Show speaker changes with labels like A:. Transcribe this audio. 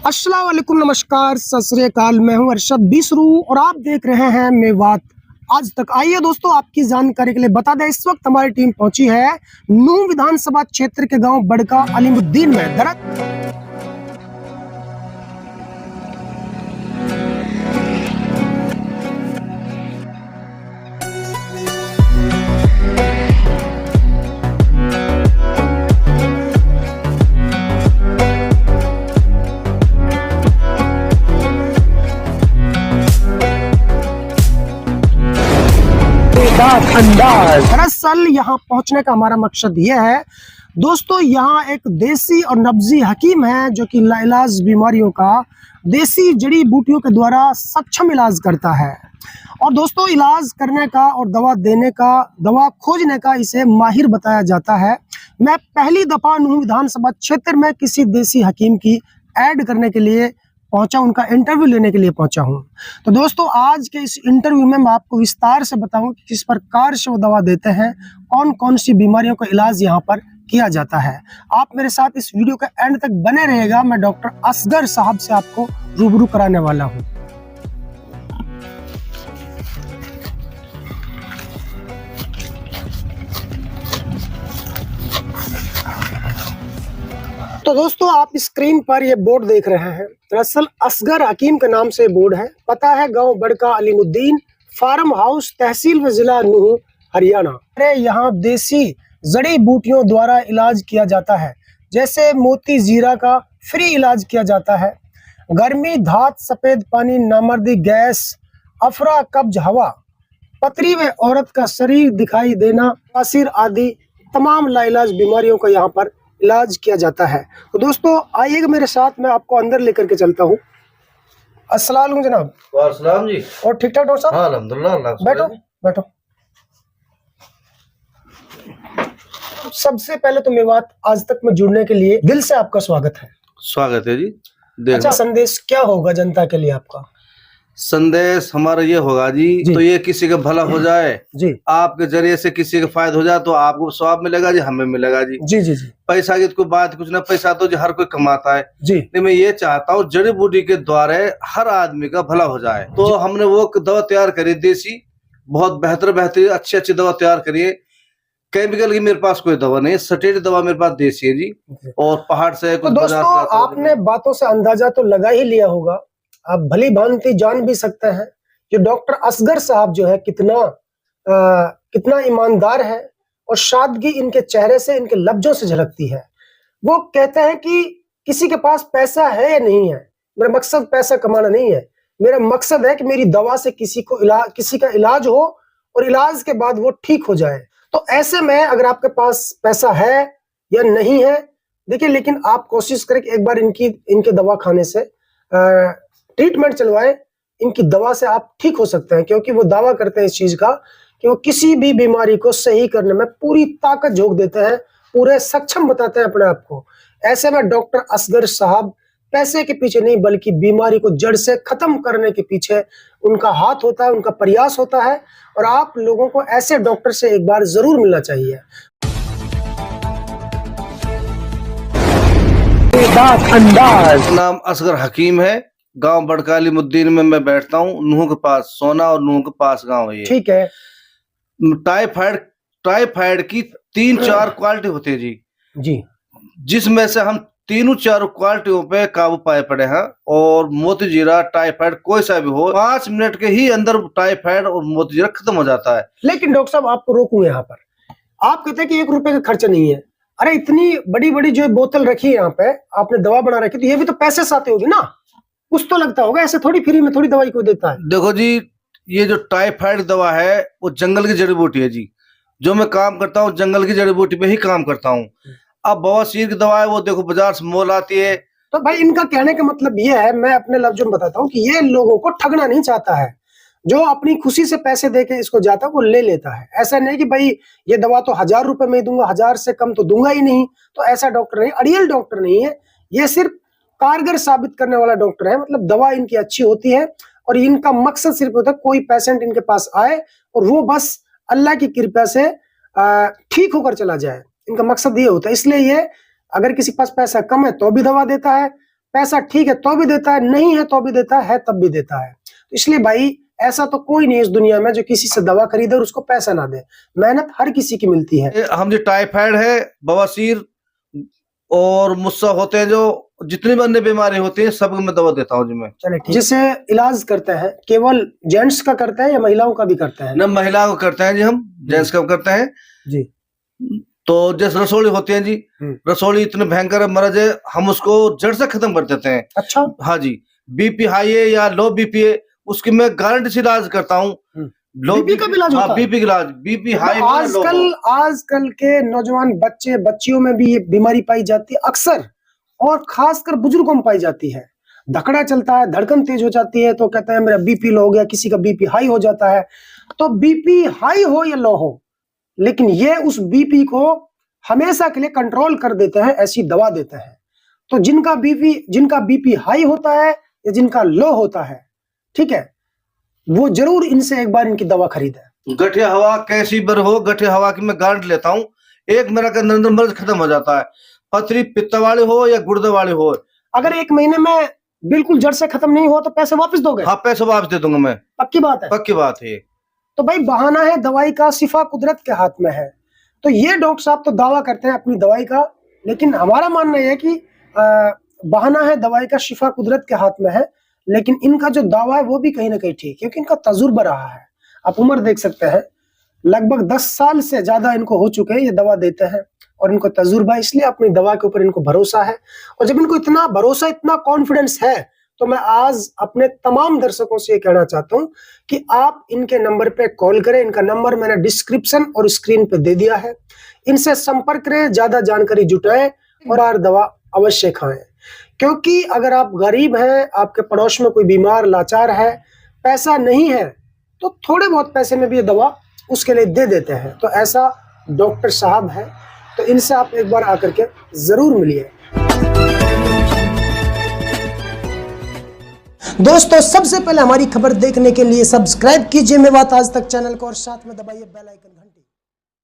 A: अस्सलाम वालेकुम, नमस्कार, सत श्री अकाल। मैं हूं अरशद बिसरू और आप देख रहे हैं मेवात आज तक। आइए दोस्तों, आपकी जानकारी के लिए बता दें, इस वक्त हमारी टीम पहुंची है नूह विधानसभा क्षेत्र के गांव बड़का अलीमुद्दीन में। दरअसल यहाँ पहुंचने का हमारा मकसद यह है दोस्तों, यहाँ एक देसी और नब्जी हकीम है जो कि लाइलाज बीमारियों का देसी जड़ी बूटियों के द्वारा सक्षम इलाज करता है। और दोस्तों, इलाज करने का और दवा देने का, दवा खोजने का इसे माहिर बताया जाता है। मैं पहली दफ़ा नूह विधानसभा क्षेत्र में किसी देसी हकीम की ऐड करने के लिए पहुंचा, उनका इंटरव्यू लेने के लिए पहुंचा हूं। तो दोस्तों, आज के इस इंटरव्यू में मैं आपको विस्तार से बताऊं कि किस प्रकार से वो दवा देते हैं, कौन कौन सी बीमारियों का इलाज यहां पर किया जाता है। आप मेरे साथ इस वीडियो के एंड तक बने रहिएगा। मैं डॉक्टर असगर साहब से आपको रूबरू कराने वाला हूं। तो दोस्तों, आप स्क्रीन पर ये बोर्ड देख रहे हैं, दरअसल असगर हकीम के नाम से बोर्ड है। पता है गांव बड़का अलीमुद्दीन, फार्म हाउस, तहसील व जिला नूह, हरियाणा। अरे यहाँ देसी जड़ी बूटियों द्वारा इलाज किया जाता है, जैसे मोती जीरा का फ्री इलाज किया जाता है। गर्मी, धात, सफेद पानी, नामर्दी, गैस, अफरा, कब्ज, हवा, पथरी व औरत का शरीर दिखाई देना, बवासीर आदि तमाम लाइलाज बीमारियों का यहाँ पर इलाज किया जाता है। तो दोस्तों, आइएगा मेरे साथ, मैं आपको अंदर लेकर के चलता हूँ। अस्सलाम वालेकुम जनाब।
B: वालेकुम जी।
A: और ठीक ठाक डॉक्टर साहब?
B: हाँ, अल्हम्दुलिल्लाह।
A: बैठो बैठो। सबसे पहले तो मेवात आज तक में जुड़ने के लिए दिल से आपका स्वागत है।
B: स्वागत है जी।
A: अच्छा, संदेश क्या होगा जनता के लिए आपका?
B: संदेश हमारा ये होगा जी, तो ये किसी का भला हो जाए
A: जी,
B: आपके जरिए से किसी का फायदा हो जाए तो आपको स्वाब मिलेगा जी, हमें मिलेगा जी।
A: जी जी जी।
B: पैसा की तो कोई बात कुछ ना, पैसा तो जी हर कोई कमाता है
A: जी।
B: नहीं, मैं ये चाहता हूँ जड़ी बूटी के द्वारा हर आदमी का भला हो जाए। तो हमने वो दवा तैयार करी देसी, बहुत बेहतरीन अच्छी दवा तैयार करिए। केमिकल की मेरे पास कोई दवा नहीं है, सटेड दवा मेरे पास देसी है जी, और पहाड़ से
A: तो दोस्तों, आपने बातों से अंदाजा तो लगा ही लिया होगा, आप भली भांति जान भी सकते हैं कि डॉक्टर असगर साहब जो है कितना ईमानदार है, और सादगी इनके चेहरे से, इनके लफ्जों से झलकती है। वो कहते हैं कि किसी के पास पैसा है या नहीं है, मेरा मकसद पैसा कमाना नहीं है, मेरा मकसद है कि मेरी दवा से किसी का इलाज हो और इलाज के बाद वो ठीक हो जाए। तो ऐसे में अगर आपके पास पैसा है या नहीं है, देखिए, लेकिन आप कोशिश करें कि एक बार इनके दवा खाने से ट्रीटमेंट चलवाएं। इनकी दवा से आप ठीक हो सकते हैं, क्योंकि वो दावा करते हैं इस चीज का कि वो किसी भी बीमारी को सही करने में पूरी ताकत झोंक देते हैं, पूरे सक्षम बताते हैं अपने आप को। ऐसे में डॉक्टर असगर साहब पैसे के पीछे नहीं, बल्कि बीमारी को जड़ से खत्म करने के पीछे उनका हाथ होता है, उनका प्रयास होता है। और आप लोगों को ऐसे डॉक्टर से एक बार जरूर मिलना चाहिए।
B: नाम असगर हकीम है, गांव बड़का अलीमुद्दीन में मैं बैठता हूँ। नूह के पास सोना और नूह के पास गांव है ये।
A: ठीक है।
B: टाइफाइड की 3-4 क्वालिटी होती है जी, जिसमें से हम 3-4 क्वालिटियों पे काबू पाए पड़े हैं। और मोती जीरा, टाइफाइड कोई सा भी हो, 5 मिनट के ही अंदर टाइफाइड और मोती जीरा खत्म हो जाता है।
A: लेकिन डॉक्टर साहब, आपको रोकूंगा यहाँ पर। आप कहते हैं कि 1 रुपए का खर्चा नहीं है। अरे, इतनी बड़ी बड़ी जो बोतल रखी है यहाँ पे, आपने दवा बना रखी, तो ये भी तो पैसे से आती होगी ना, कुछ तो लगता होगा। ऐसे थोड़ी फ्री में थोड़ी दवाई कोई देता है।
B: देखो जी, ये जो टाइफाइड दवा है वो जंगल की जड़ी बूटी है जी। जो मैं काम करता हूँ जंगल की जड़ी बूटी पे ही काम करता हूँ। अब बवासीर की दवा है, वो देखो बाजार से मोल आती है।
A: तो भाई, इनका कहने का मतलब ये है, मैं अपने लफ्जों में बताता हूँ कि ये लोगों को ठगना नहीं चाहता है। जो अपनी खुशी से पैसे देके इसको जाता है वो ले लेता है। ऐसा नहीं कि भाई ये दवा तो 1000 रुपए में ही दूंगा, 1000 से कम तो दूंगा ही नहीं। तो ऐसा डॉक्टर नहीं, अड़ियल डॉक्टर नहीं है ये, सिर्फ कारगर साबित करने वाला डॉक्टर है। मतलब दवा इनकी अच्छी होती है, और इनका मकसद सिर्फ होता है कोई पेशेंट इनके पास आए और वो बस अल्लाह की कृपा से ठीक होकर चला जाए। इनका मकसद ये होता है। इसलिए ये अगर किसी के पास पैसा कम है तो भी दवा देता है, पैसा ठीक है तो भी देता है, नहीं है तो भी देता है तब भी देता है। तो इसलिए भाई ऐसा तो कोई नहीं इस दुनिया में जो किसी से दवा खरीदे और उसको पैसा ना दे। मेहनत हर किसी की मिलती है।
B: हम जो टाइफाइड है, बवासीर और मुस्सा होते हैं, जो जितनी भी अन्य बीमारी होती है सब मैं दवा देता हूँ जी मैं।
A: चले ठीक। जिसे इलाज करते हैं केवल जेंट्स का करते हैं या महिलाओं का भी करते हैं?
B: न, महिलाओं को करते हैं जी, हम जेंट्स का करते हैं
A: जी।
B: तो जैसे रसोली होती है जी, रसोली इतने भयंकर मर्ज है, हम उसको जड़ से खत्म कर देते हैं।
A: अच्छा।
B: हाँ जी, बीपी हाई है या लो बीपी है, उसकी मैं गारंटी से इलाज करता हूँ।
A: बीपी का भी इलाज होता है?
B: बीपी का इलाज, बीपी हाई।
A: आजकल के नौजवान बच्चे बच्चियों में भी ये बीमारी पाई जाती है अक्सर, और खासकर बुजुर्गों में पाई जाती है। धकड़ा चलता है, धड़कन तेज हो जाती है तो कहता है मेरा बीपी लो हो गया, किसी का बीपी हाई हो जाता है। तो बीपी हाई हो या लो हो, लेकिन ये उस बीपी को हमेशा के लिए कंट्रोल कर देते हैं, ऐसी दवा देते हैं। तो जिनका बीपी हाई होता है या जिनका लो होता है, ठीक है, वो जरूर इनसे एक बार इनकी दवा खरीदे।
B: गठिया हवा कैसी बर हो, गठिया हवा की मैं गारंटी लेता हूँ, एक मेरा का अंदर मर्ज खत्म हो जाता है। पथरी पित्त वाले हो या गुर्दे वाले हो,
A: अगर 1 महीने में बिल्कुल जड़ से खत्म नहीं हो तो पैसे वापस दोगे?
B: हाँ, पैसे वापस दे दूंगा मैं।
A: पक्की बात है?
B: पक्की बात है।
A: तो भाई बहाना है दवाई का, शिफा कुदरत के हाथ में है। तो ये डॉक्टर साहब तो दावा करते हैं अपनी दवाई का, लेकिन हमारा मानना है कि बहाना है दवाई का, शिफा कुदरत के हाथ में है। लेकिन इनका जो दावा है वो भी कहीं ना कहीं ठीक है, क्योंकि इनका तजुर्बा रहा है। आप उम्र देख सकते हैं, लगभग 10 साल से ज्यादा इनको हो चुके हैं ये दवा देते हैं, और इनको तजुर्बा, इसलिए अपनी दवा के ऊपर इनको भरोसा है। और जब इनको इतना भरोसा, इतना कॉन्फिडेंस है, तो मैं आज अपने तमाम दर्शकों से ये कहना चाहता हूं कि आप इनके नंबर पे कॉल करें। इनका नंबर मैंने डिस्क्रिप्शन और स्क्रीन पे दे दिया है। इनसे संपर्क करें, ज्यादा जानकारी जुटाएं और हर दवा अवश्य खाएं। क्योंकि अगर आप गरीब हैं, आपके पड़ोस में कोई बीमार लाचार है, पैसा नहीं है, तो थोड़े बहुत पैसे में भी ये दवा उसके लिए दे देते हैं। तो ऐसा डॉक्टर साहब है, तो इनसे आप एक बार आकर के जरूर मिलिए। दोस्तों, सबसे पहले हमारी खबर देखने के लिए सब्सक्राइब कीजिए मेवात आज तक चैनल को और साथ में दबाइए बेल आइकन।